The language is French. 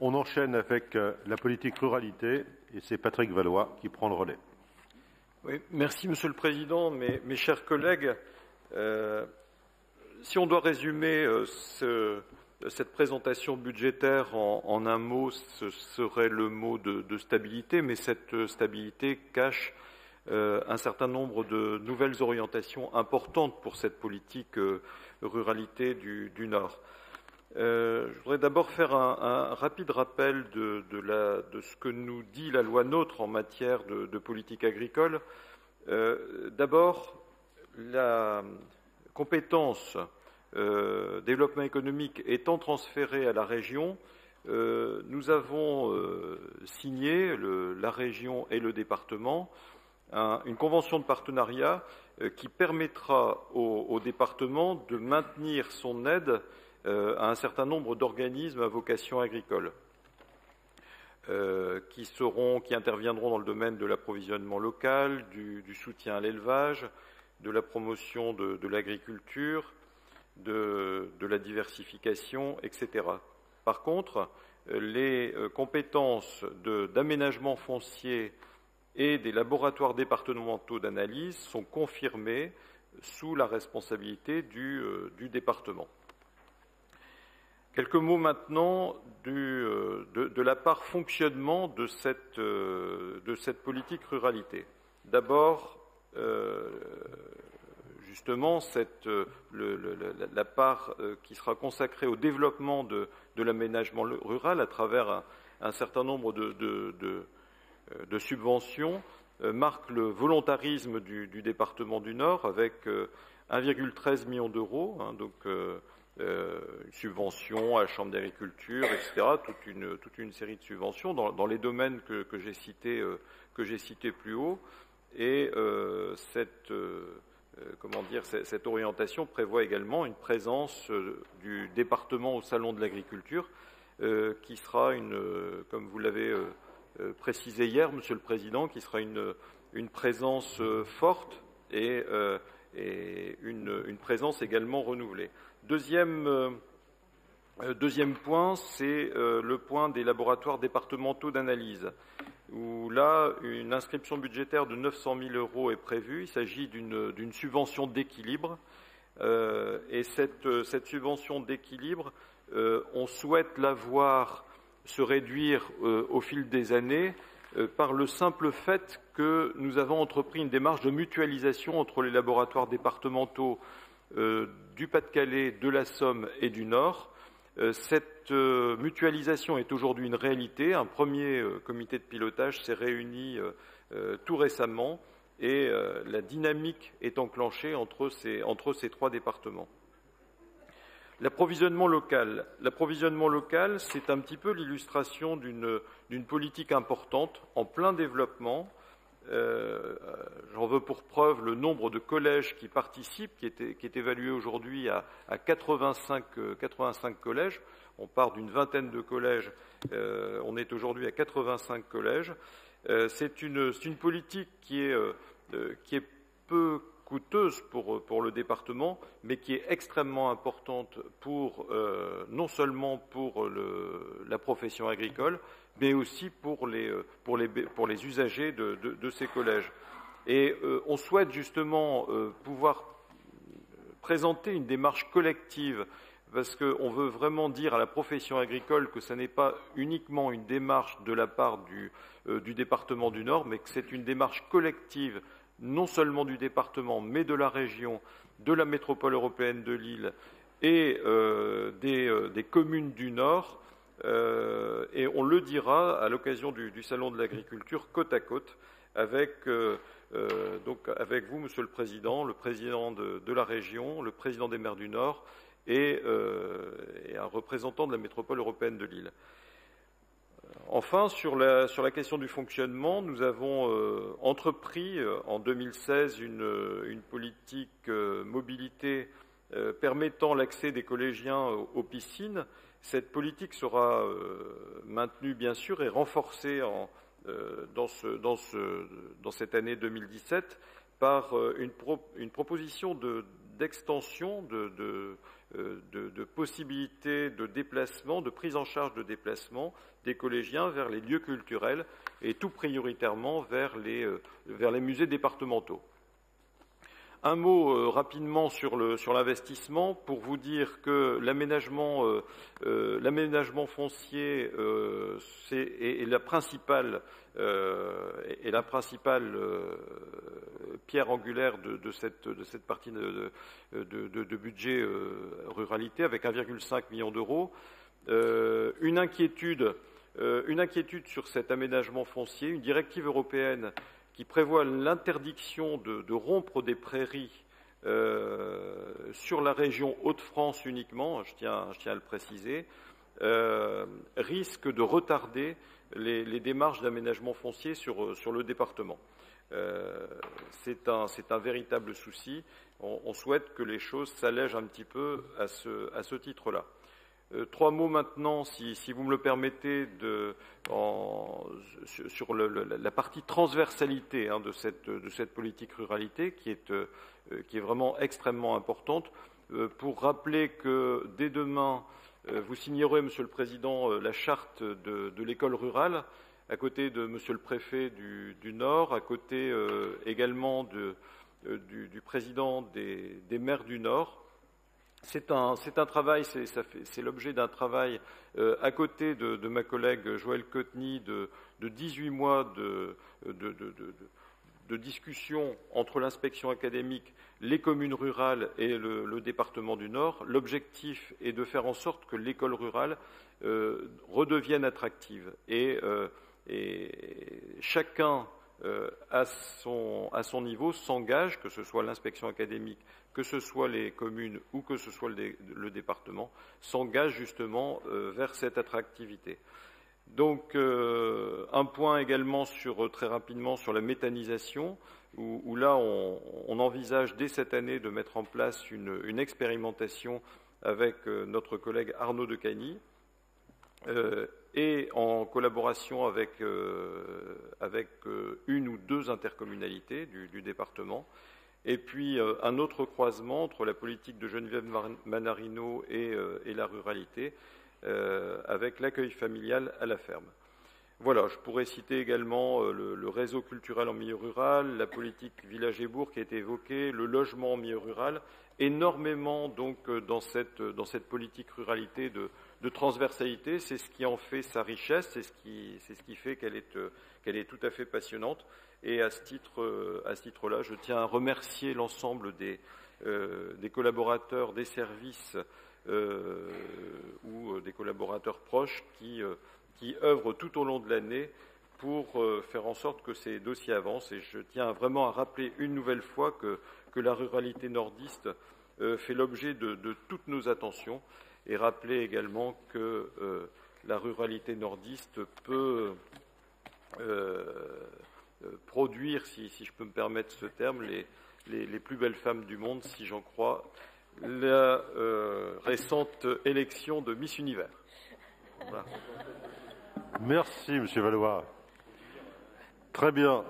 On enchaîne avec la politique ruralité et c'est Patrick Valois qui prend le relais. Oui, merci Monsieur le Président, mes chers collègues. Si on doit résumer cette présentation budgétaire en un mot, ce serait le mot de stabilité, mais cette stabilité cache un certain nombre de nouvelles orientations importantes pour cette politique ruralité du Nord. Je voudrais d'abord faire un rapide rappel de ce que nous dit la loi NOTRe en matière de politique agricole. D'abord, la compétence développement économique étant transférée à la région, nous avons signé, la région et le département, une convention de partenariat qui permettra au département de maintenir son aide à un certain nombre d'organismes à vocation agricole qui interviendront dans le domaine de l'approvisionnement local, du soutien à l'élevage, de la promotion de l'agriculture, de la diversification, etc. Par contre, les compétences d'aménagement foncier et des laboratoires départementaux d'analyse sont confirmées sous la responsabilité du département. Quelques mots maintenant de la part fonctionnement de cette politique ruralité. D'abord, justement, la part qui sera consacrée au développement de l'aménagement rural à travers un certain nombre de subventions marque le volontarisme du département du Nord avec 1,13 million d'euros, une subvention à la Chambre d'agriculture, etc., toute une série de subventions dans les domaines que j'ai cités plus haut. Et cette orientation prévoit également une présence du département au Salon de l'agriculture, qui sera comme vous l'avez précisé hier, Monsieur le Président, qui sera une présence forte et une présence également renouvelée. Deuxième point, c'est le point des laboratoires départementaux d'analyse, où là, une inscription budgétaire de 900 000 euros est prévue. Il s'agit d'une subvention d'équilibre. Et cette subvention d'équilibre, on souhaite la voir se réduire au fil des années par le simple fait que nous avons entrepris une démarche de mutualisation entre les laboratoires départementaux du Pas-de-Calais, de la Somme et du Nord. Cette mutualisation est aujourd'hui une réalité. Un premier comité de pilotage s'est réuni tout récemment et la dynamique est enclenchée entre ces trois départements. L'approvisionnement local. L'approvisionnement local, c'est un petit peu l'illustration d'une politique importante en plein développement. J'en veux pour preuve le nombre de collèges qui participent, qui est évalué aujourd'hui à 85 collèges. On part d'une vingtaine de collèges, on est aujourd'hui à 85 collèges. C'est une politique qui est peu coûteuse pour le département, mais qui est extrêmement importante non seulement pour la profession agricole, mais aussi pour les usagers de ces collèges. Et on souhaite justement pouvoir présenter une démarche collective, parce qu'on veut vraiment dire à la profession agricole que ce n'est pas uniquement une démarche de la part du département du Nord, mais que c'est une démarche collective non seulement du département, mais de la région, de la métropole européenne de Lille et des communes du Nord. Et on le dira à l'occasion du Salon de l'agriculture côte à côte avec vous, Monsieur le Président de la région, le président des maires du Nord et un représentant de la métropole européenne de Lille. Enfin, sur la question du fonctionnement, nous avons entrepris en 2016 une politique mobilité permettant l'accès des collégiens aux piscines. Cette politique sera maintenue, bien sûr, et renforcée dans cette année 2017 par une proposition d'extension de possibilités de déplacement, de prise en charge de déplacement des collégiens vers les lieux culturels et tout prioritairement vers les musées départementaux. Un mot rapidement sur l'investissement pour vous dire que l'aménagement foncier est la principale pierre angulaire de cette partie de budget ruralité avec 1,5 million d'euros. Une inquiétude sur cet aménagement foncier, une directive européenne qui prévoit l'interdiction de rompre des prairies sur la région Hauts-de-France uniquement, je tiens à le préciser, risque de retarder les démarches d'aménagement foncier sur le département. C'est un véritable souci. On souhaite que les choses s'allègent un petit peu à ce titre-là. 3 mots maintenant, si vous me le permettez, sur la partie transversalité de cette politique ruralité qui est vraiment extrêmement importante, pour rappeler que dès demain, vous signerez, Monsieur le Président, la charte de l'école rurale, à côté de Monsieur le Préfet du Nord, à côté également du Président des maires du Nord. C'est un travail, c'est l'objet d'un travail à côté de ma collègue Joëlle Coteny de 18 mois de discussion entre l'inspection académique, les communes rurales et le département du Nord. L'objectif est de faire en sorte que l'école rurale redevienne attractive et chacun à son niveau s'engage, que ce soit l'inspection académique, que ce soit les communes ou que ce soit le département, s'engage justement vers cette attractivité. Donc, un point également très rapidement sur la méthanisation, où là, on envisage dès cette année de mettre en place une expérimentation avec notre collègue Arnaud Decagny, et en collaboration avec une ou 2 intercommunalités du département. Et puis un autre croisement entre la politique de Geneviève Manarino et la ruralité, avec l'accueil familial à la ferme. Voilà, je pourrais citer également le réseau culturel en milieu rural, la politique village et bourg qui a été évoquée, le logement en milieu rural, énormément donc dans cette politique ruralité de transversalité. C'est ce qui en fait sa richesse, c'est ce qui fait qu'elle est tout à fait passionnante. Et à ce titre-là, je tiens à remercier l'ensemble des collaborateurs des services ou des collaborateurs proches qui œuvrent tout au long de l'année pour faire en sorte que ces dossiers avancent. Et je tiens vraiment à rappeler une nouvelle fois que la ruralité nordiste fait l'objet de toutes nos attentions, et rappeler également que la ruralité nordiste peut produire, si je peux me permettre ce terme, les plus belles femmes du monde, si j'en crois la récente élection de Miss Univers. Voilà. Merci, Monsieur Valois. Très bien.